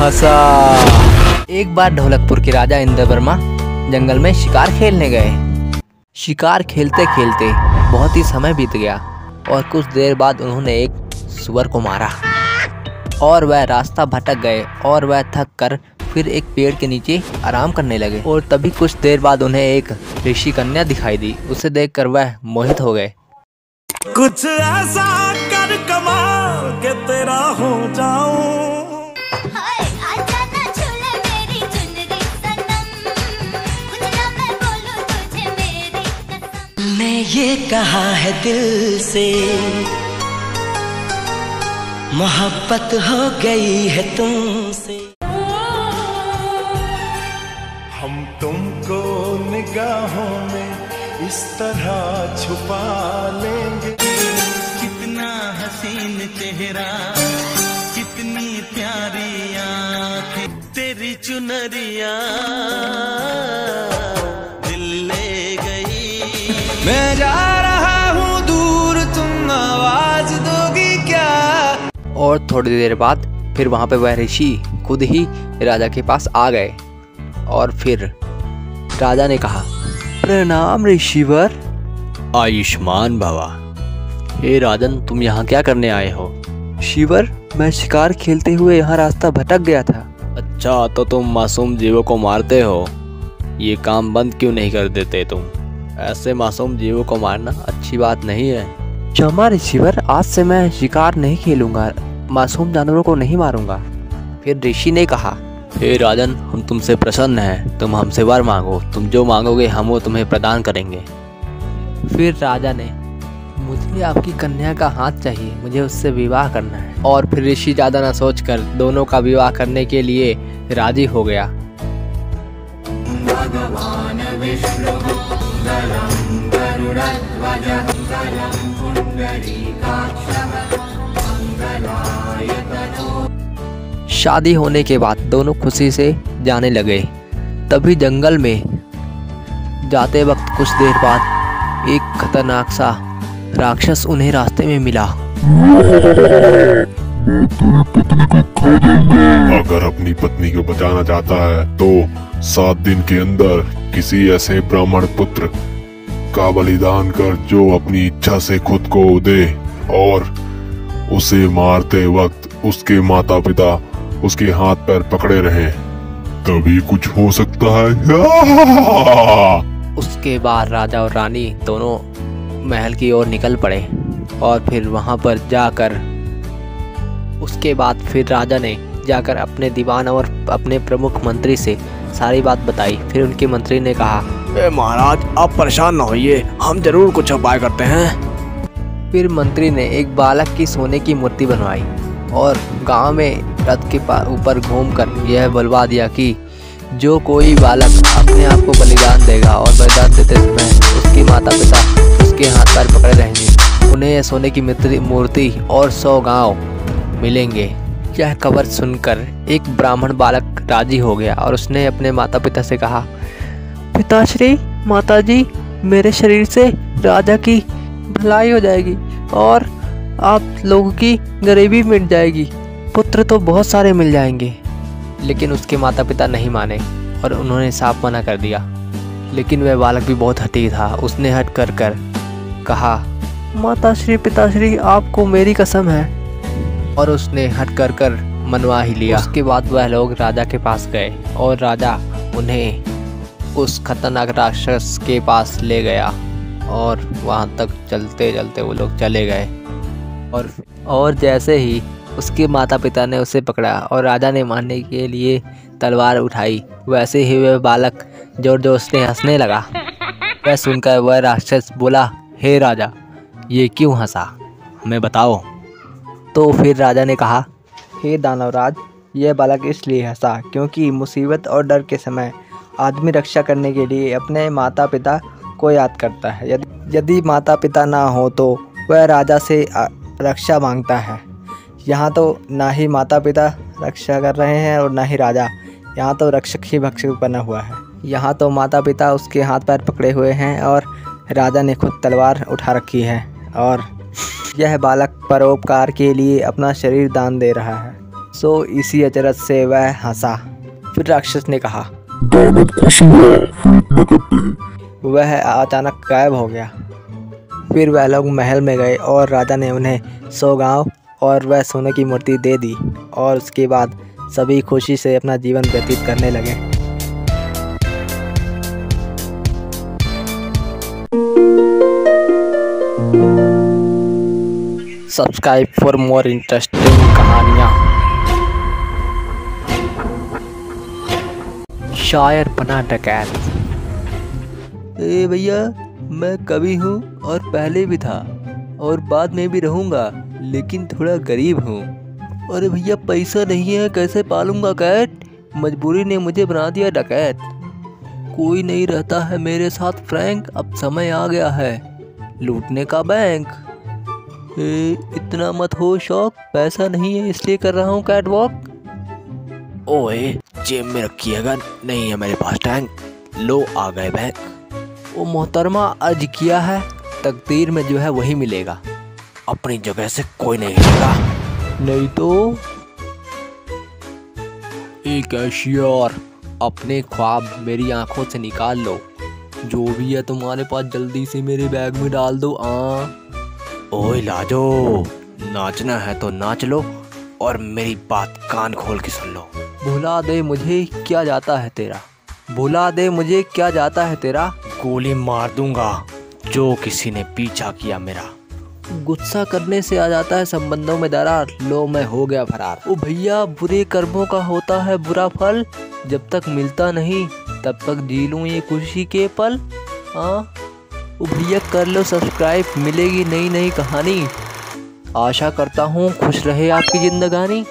हंसा। एक बार ढोलकपुर के राजा इंद्रवर्मा जंगल में शिकार खेलने गए। शिकार खेलते खेलते बहुत ही समय बीत गया और कुछ देर बाद उन्होंने एक सुअर को मारा और वह रास्ता भटक गए और वह थक कर फिर एक पेड़ के नीचे आराम करने लगे। और तभी कुछ देर बाद उन्हें एक ऋषि कन्या दिखाई दी। उसे देखकर वह मोहित हो गए। कुछ ऐसा कर कमाल के तेरा हो जाऊं। मैं ये कहा है दिल से, मोहब्बत हो गई है तुमसे। हम तुमको निगाहों में इस तरह छुपा लेंगे। कितना हसीन चेहरा, कितनी प्यारी आँखें, तेरी चुनरिया दिल ले गई। मैं जा रहा हूँ दूर, तुम आवाज दोगी क्या? और थोड़ी देर बाद फिर वहाँ पे वह ऋषि खुद ही राजा के पास आ गए और फिर राजा ने कहा, प्रणाम ऋषिवर। आयुष्मान भवा। हे राजन, तुम यहाँ क्या करने आए हो? शिवर, मैं शिकार खेलते हुए यहाँ रास्ता भटक गया था। अच्छा, तो तुम मासूम जीवों को मारते हो, ये काम बंद क्यों नहीं कर देते तुम? ऐसे मासूम जीवों को मारना अच्छी बात नहीं है। क्षमा ऋषिवर, आज से मैं शिकार नहीं खेलूंगा, मासूम जानवरों को नहीं मारूंगा। फिर ऋषि ने कहा, हे राजन, हम तुमसे प्रसन्न हैं, तुम हमसे वर मांगो, तुम जो मांगोगे हम वो तुम्हें प्रदान करेंगे। फिर राजा ने, मुझे आपकी कन्या का हाथ चाहिए, मुझे उससे विवाह करना है। और फिर ऋषि ज़्यादा न सोचकर दोनों का विवाह करने के लिए राजी हो गया। शादी होने के बाद दोनों खुशी से जाने लगे। तभी जंगल में जाते वक्त कुछ देर बाद एक खतरनाक सा राक्षस उन्हें रास्ते में मिला। अगर अपनी पत्नी को बचाना चाहता है तो 7 दिन के अंदर किसी ऐसे ब्राह्मण पुत्र का बलिदान कर जो अपनी इच्छा से खुद को दे, और उसे मारते वक्त उसके माता पिता उसके हाथ पैर पकड़े रहें, तभी कुछ हो सकता है। उसके बाद राजा और रानी दोनों महल की ओर निकल पड़े और फिर वहां पर जाकर उसके बाद फिर राजा ने जाकर अपने दीवान और अपने प्रमुख मंत्री से सारी बात बताई। फिर उनके मंत्री ने कहा, महाराज आप परेशान न होइए, हम जरूर कुछ उपाय करते हैं। फिर मंत्री ने एक बालक की सोने की मूर्ति बनवाई और गांव में रथ के ऊपर घूमकर यह बुलवा दिया कि जो कोई बालक अपने आप को बलिदान देगा और बलिदान देते समय उसके माता पिता उसके हाथ पैर पकड़े रहेंगे, उन्हें सोने की मूर्ति और 100 गांव मिलेंगे। यह खबर सुनकर एक ब्राह्मण बालक राजी हो गया और उसने अपने माता पिता से कहा, पिताश्री, माताजी, मेरे शरीर से राजा की भलाई हो जाएगी और आप लोगों की गरीबी मिट जाएगी, पुत्र तो बहुत सारे मिल जाएंगे। लेकिन उसके माता पिता नहीं माने और उन्होंने साफ मना कर दिया। लेकिन वह बालक भी बहुत हठी था। उसने हट कर कहा, माताश्री, पिताश्री, आपको मेरी कसम है। और उसने हट कर मनवा ही लिया। उसके बाद वह लोग राजा के पास गए और राजा उन्हें उस खतरनाक राक्षस के पास ले गया और वहाँ तक चलते चलते वो लोग चले गए। और जैसे ही उसके माता पिता ने उसे पकड़ा और राजा ने मारने के लिए तलवार उठाई, वैसे ही वह बालक जोर जोर से हंसने लगा। वह सुनकर वह राक्षस बोला, हे राजा, ये क्यों हंसा, हमें बताओ। तो फिर राजा ने कहा, हे दानवराज, यह बालक इसलिए हंसा क्योंकि मुसीबत और डर के समय आदमी रक्षा करने के लिए अपने माता पिता को याद करता है। यदि माता पिता ना हो तो वह राजा से रक्षा मांगता है। यहाँ तो ना ही माता पिता रक्षा कर रहे हैं और ना ही राजा, यहाँ तो रक्षक ही भक्षक बना हुआ है। यहाँ तो माता पिता उसके हाथ पैर पकड़े हुए हैं और राजा ने खुद तलवार उठा रखी है और यह बालक परोपकार के लिए अपना शरीर दान दे रहा है। सो इसी अचरज से वह हंसा। फिर राक्षस ने कहा, दानव खुशी है, फिर इतना करते हैं। वह अचानक गायब हो गया। फिर वह लोग महल में गए और राजा ने उन्हें 100 गांव और वह सोने की मूर्ति दे दी और उसके बाद सभी खुशी से अपना जीवन व्यतीत करने लगे। सब्सक्राइब फॉर मोर इंटरेस्टिंग कहानियाँ। शायर बना डकैत। ए भैया, मैं कवि हूँ और पहले भी था और बाद में भी रहूँगा, लेकिन थोड़ा गरीब हूँ। अरे भैया, पैसा नहीं है, कैसे पालूंगा कैट? मजबूरी ने मुझे बना दिया डकैत। कोई नहीं रहता है मेरे साथ फ्रैंक, अब समय आ गया है लूटने का बैंक। इतना मत हो शौक, पैसा नहीं है इसलिए कर रहा हूँ कैट वॉक। ओए, जेब में रखी है गन, नहीं है मेरे पास टैंक, लो आ गए बैंक। वो मोहतरमा अर्ज किया है, तकदीर में जो है वही मिलेगा, अपनी जगह से कोई नहीं हिलेगा। नहीं तो एक कैशियर, अपने ख्वाब मेरी आंखों से निकाल लो, जो भी है तुम्हारे पास जल्दी से मेरे बैग में डाल दो। ओए लाजो, नाचना है तो नाच लो और मेरी बात कान खोल के सुन लो। भुला दे मुझे क्या जाता है तेरा, भुला दे मुझे क्या जाता है तेरा। गोली मार दूंगा जो किसी ने पीछा किया मेरा। गुस्सा करने से आ जाता है संबंधों में दरार, लो मैं हो गया फरार। ओ भैया, बुरे कर्मों का होता है बुरा फल, जब तक मिलता नहीं तब तक जी लूं ये खुशी के पल। ओ भैया, कर लो सब्सक्राइब, मिलेगी नई नई कहानी। आशा करता हूँ खुश रहे आपकी जिंदगानी।